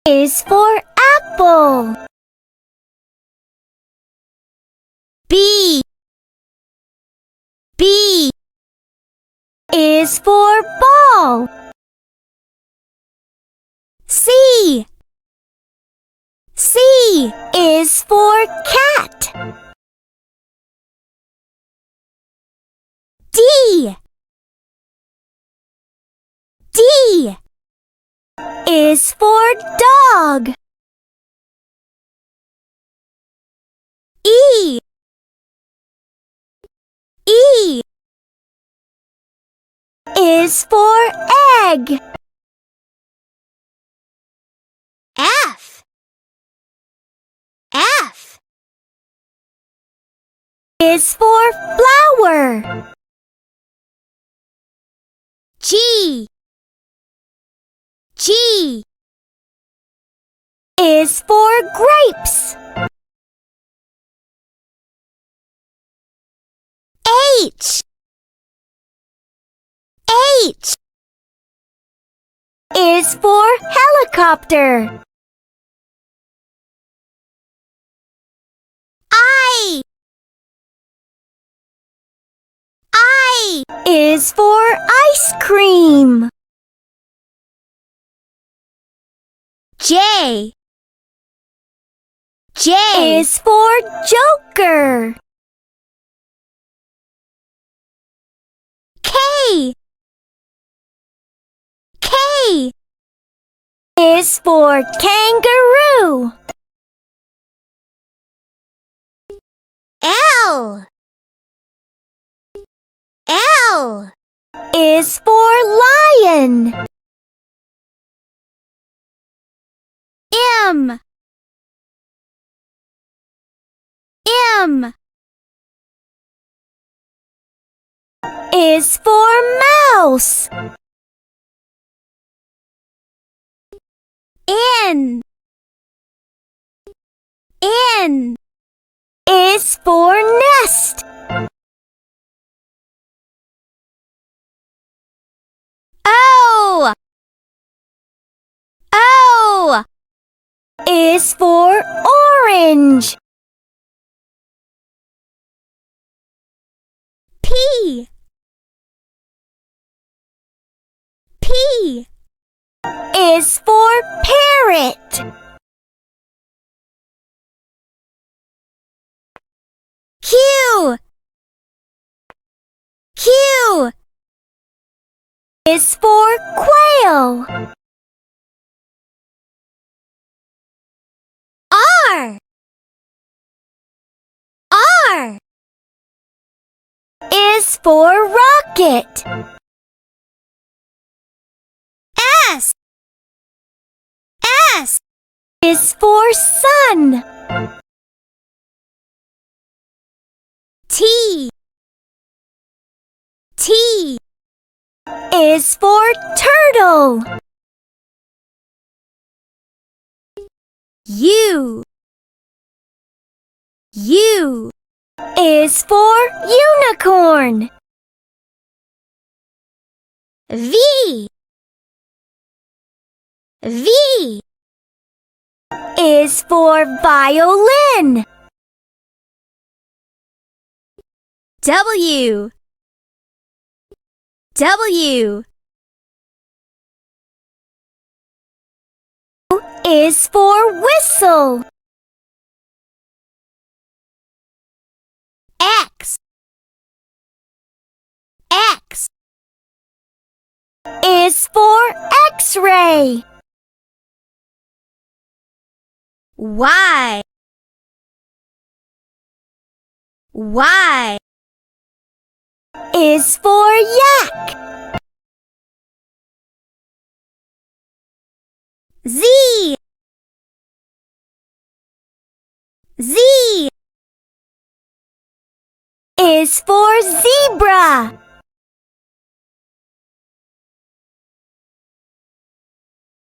is for apple. B is for ball. C is for cat. D is for dog. E is for egg. F is for flower. G is for grapes. H is for helicopter. I is for ice cream. J is for joker. K is for kangaroo. L is for lion. M is for mouse. N is for nest. O is for orange. P is for parrot. Q is for quail. R is for rocket. S is for sun. T is for turtle. U is for unicorn. V is for violin. W is for whistle. X is for X-ray. Y is for yak. Z is for zebra.